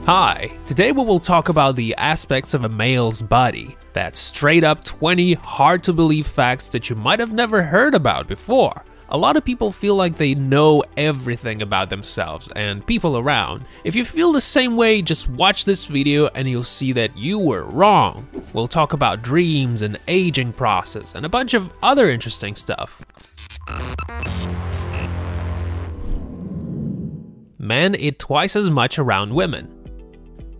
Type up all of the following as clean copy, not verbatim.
Hi, today we will talk about the aspects of a male's body. That's straight up 20 hard to believe facts that you might have never heard about before. A lot of people feel like they know everything about themselves and people around. If you feel the same way, just watch this video and you'll see that you were wrong. We'll talk about dreams and aging process and a bunch of other interesting stuff. Men eat twice as much around women.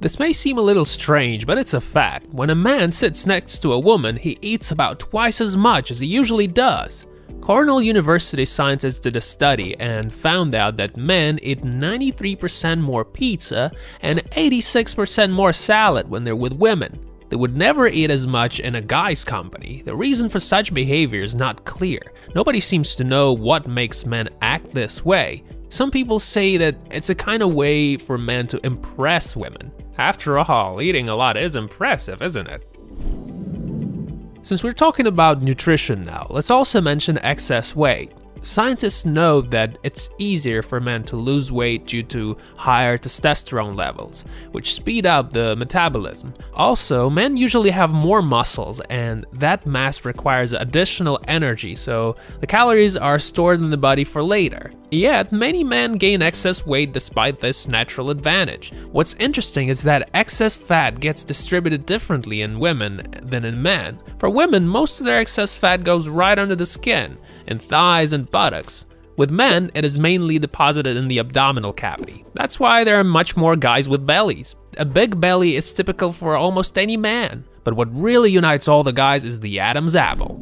This may seem a little strange, but it's a fact. When a man sits next to a woman, he eats about twice as much as he usually does. Cornell University scientists did a study and found out that men eat 93% more pizza and 86% more salad when they're with women. They would never eat as much in a guy's company. The reason for such behavior is not clear. Nobody seems to know what makes men act this way. Some people say that it's a kind of way for men to impress women. After all, eating a lot is impressive, isn't it? Since we're talking about nutrition now, let's also mention excess weight. Scientists know that it's easier for men to lose weight due to higher testosterone levels, which speed up the metabolism. Also, men usually have more muscles, and that mass requires additional energy, so the calories are stored in the body for later. Yet, many men gain excess weight despite this natural advantage. What's interesting is that excess fat gets distributed differently in women than in men. For women, most of their excess fat goes right under the skin, in thighs and buttocks. With men, it is mainly deposited in the abdominal cavity. That's why there are much more guys with bellies. A big belly is typical for almost any man, but what really unites all the guys is the Adam's apple.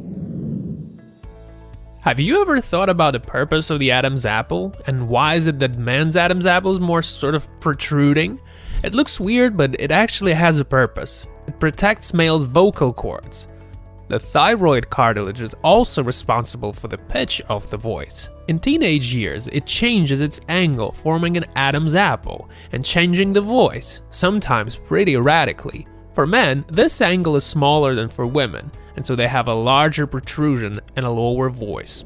Have you ever thought about the purpose of the Adam's apple? And why is it that men's Adam's apple is more sort of protruding? It looks weird, but it actually has a purpose. It protects males' vocal cords. The thyroid cartilage is also responsible for the pitch of the voice. In teenage years, it changes its angle, forming an Adam's apple and changing the voice, sometimes pretty radically. For men, this angle is smaller than for women, and so they have a larger protrusion and a lower voice.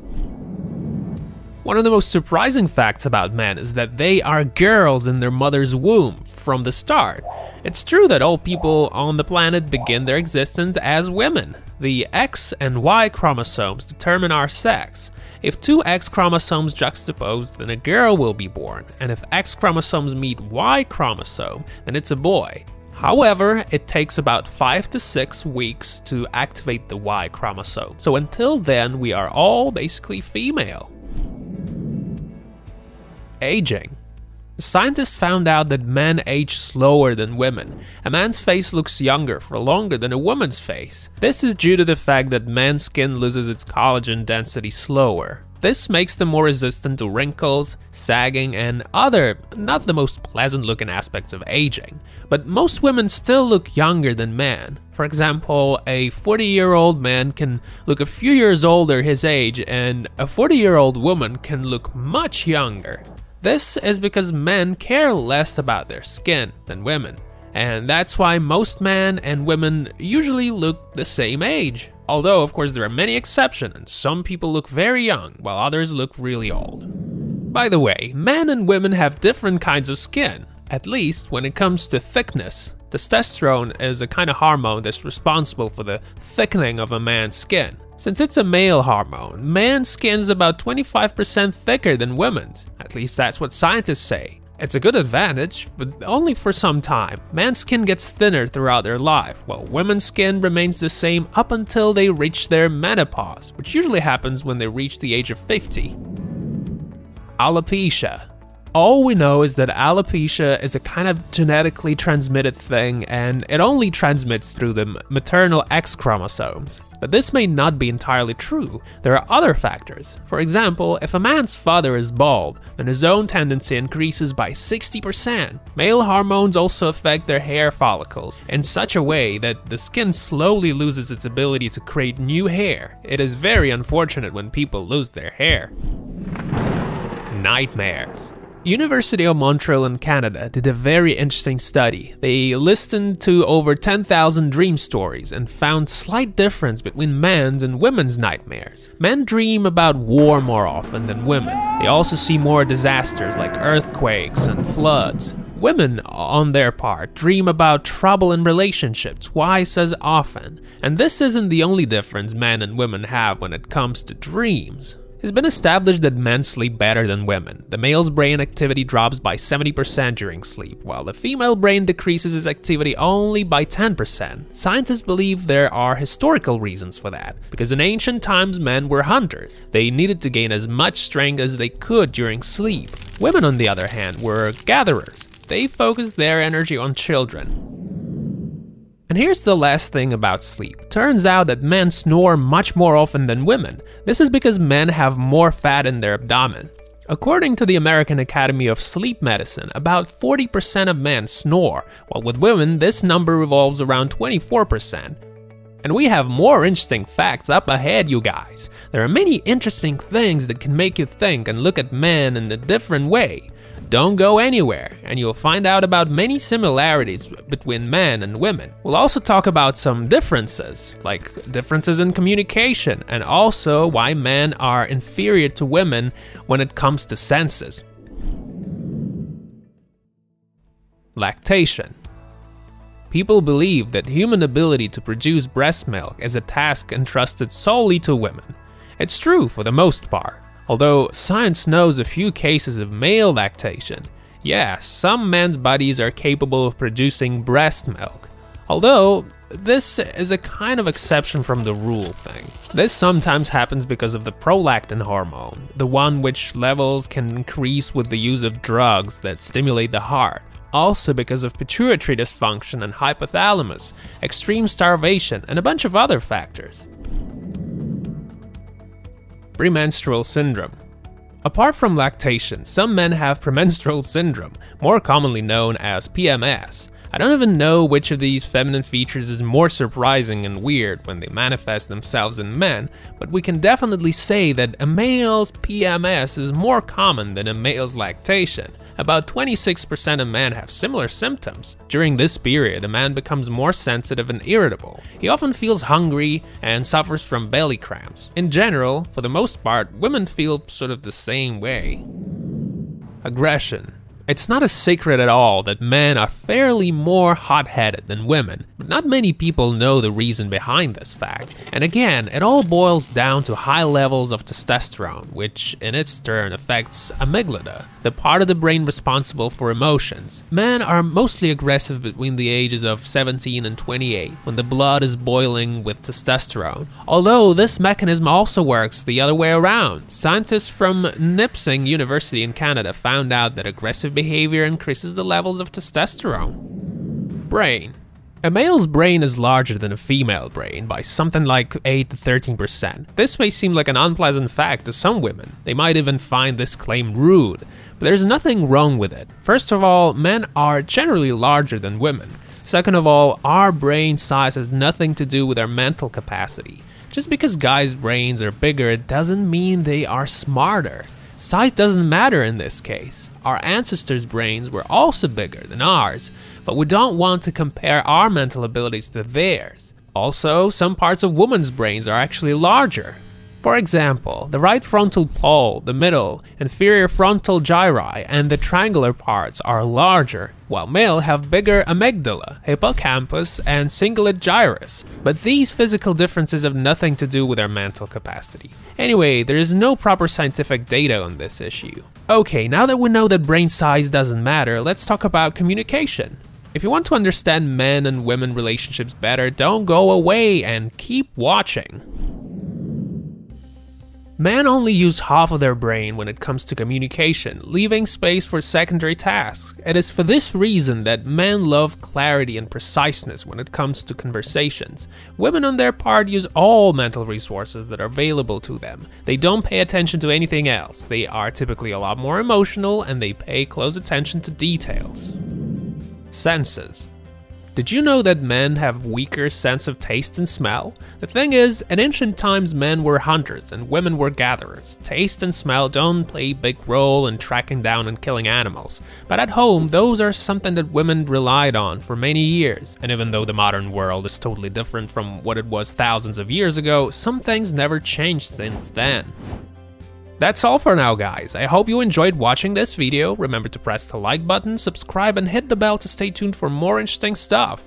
One of the most surprising facts about men is that they are girls in their mother's womb from the start. It's true that all people on the planet begin their existence as women. The X and Y chromosomes determine our sex. If two X chromosomes juxtapose, then a girl will be born, and if X chromosomes meet Y chromosome, then it's a boy. However, it takes about 5 to 6 weeks to activate the Y chromosome, so until then we are all basically female. Aging. Scientists found out that men age slower than women. A man's face looks younger for longer than a woman's face. This is due to the fact that men's skin loses its collagen density slower. This makes them more resistant to wrinkles, sagging, and other, not the most pleasant looking aspects of aging. But most women still look younger than men. For example, a 40-year-old man can look a few years older his age, and a 40-year-old woman can look much younger. This is because men care less about their skin than women, and that's why most men and women usually look the same age. Although, of course, there are many exceptions, and some people look very young, while others look really old. By the way, men and women have different kinds of skin, at least when it comes to thickness. Testosterone is a kind of hormone that's responsible for the thickening of a man's skin. Since it's a male hormone, man's skin is about 25% thicker than women's. At least that's what scientists say. It's a good advantage, but only for some time. Man's skin gets thinner throughout their life, while women's skin remains the same up until they reach their menopause, which usually happens when they reach the age of 50. Alopecia. All we know is that alopecia is a kind of genetically transmitted thing, and it only transmits through the maternal X chromosomes. But this may not be entirely true. There are other factors. For example, if a man's father is bald, then his own tendency increases by 60%. Male hormones also affect their hair follicles in such a way that the skin slowly loses its ability to create new hair. It is very unfortunate when people lose their hair. Nightmares. University of Montreal in Canada did a very interesting study. They listened to over 10,000 dream stories and found slight difference between men's and women's nightmares. Men dream about war more often than women. They also see more disasters like earthquakes and floods. Women, on their part, dream about trouble in relationships twice as often, and this isn't the only difference men and women have when it comes to dreams. It's been established that men sleep better than women. The male's brain activity drops by 70% during sleep, while the female brain decreases its activity only by 10%. Scientists believe there are historical reasons for that, because in ancient times men were hunters. They needed to gain as much strength as they could during sleep. Women, on the other hand, were gatherers. They focused their energy on children. And here's the last thing about sleep. Turns out that men snore much more often than women. This is because men have more fat in their abdomen. According to the American Academy of Sleep Medicine, about 40% of men snore, while with women this number revolves around 24%. And we have more interesting facts up ahead, you guys. There are many interesting things that can make you think and look at men in a different way. Don't go anywhere, and you'll find out about many similarities between men and women. We'll also talk about some differences, like differences in communication, and also why men are inferior to women when it comes to senses. Lactation. People believe that human ability to produce breast milk is a task entrusted solely to women. It's true for the most part. Although science knows a few cases of male lactation, yes, some men's bodies are capable of producing breast milk. Although, this is a kind of exception from the rule thing. This sometimes happens because of the prolactin hormone, the one which levels can increase with the use of drugs that stimulate the heart. Also because of pituitary dysfunction and hypothalamus, extreme starvation, and a bunch of other factors. Premenstrual syndrome. Apart from lactation, some men have premenstrual syndrome, more commonly known as PMS. I don't even know which of these feminine features is more surprising and weird when they manifest themselves in men, but we can definitely say that a male's PMS is more common than a male's lactation. About 26% of men have similar symptoms. During this period, a man becomes more sensitive and irritable. He often feels hungry and suffers from belly cramps. In general, for the most part, women feel sort of the same way. Aggression. It's not a secret at all that men are fairly more hot-headed than women, but not many people know the reason behind this fact. And again, it all boils down to high levels of testosterone, which in its turn affects amygdala, the part of the brain responsible for emotions. Men are mostly aggressive between the ages of 17 and 28, when the blood is boiling with testosterone. Although this mechanism also works the other way around. Scientists from Nipissing University in Canada found out that aggressive behavior increases the levels of testosterone. Brain. A male's brain is larger than a female brain by something like 8 to 13%. This may seem like an unpleasant fact to some women. They might even find this claim rude, but there's nothing wrong with it. First of all, men are generally larger than women. Second of all, our brain size has nothing to do with our mental capacity. Just because guys' brains are bigger, it doesn't mean they are smarter. Size doesn't matter in this case. Our ancestors' brains were also bigger than ours, but we don't want to compare our mental abilities to theirs. Also, some parts of women's brains are actually larger. For example, the right frontal pole, the middle, inferior frontal gyri, and the triangular parts are larger, while male have bigger amygdala, hippocampus, and cingulate gyrus. But these physical differences have nothing to do with our mental capacity. Anyway, there is no proper scientific data on this issue. Okay, now that we know that brain size doesn't matter, let's talk about communication. If you want to understand men and women relationships better, don't go away and keep watching. Men only use half of their brain when it comes to communication, leaving space for secondary tasks. It is for this reason that men love clarity and preciseness when it comes to conversations. Women on their part use all mental resources that are available to them. They don't pay attention to anything else. They are typically a lot more emotional and they pay close attention to details. Senses. Did you know that men have weaker sense of taste and smell? The thing is, in ancient times men were hunters and women were gatherers. Taste and smell don't play a big role in tracking down and killing animals. But at home, those are something that women relied on for many years. And even though the modern world is totally different from what it was thousands of years ago, some things never changed since then. That's all for now, guys. I hope you enjoyed watching this video. Remember to press the like button, subscribe, and hit the bell to stay tuned for more interesting stuff.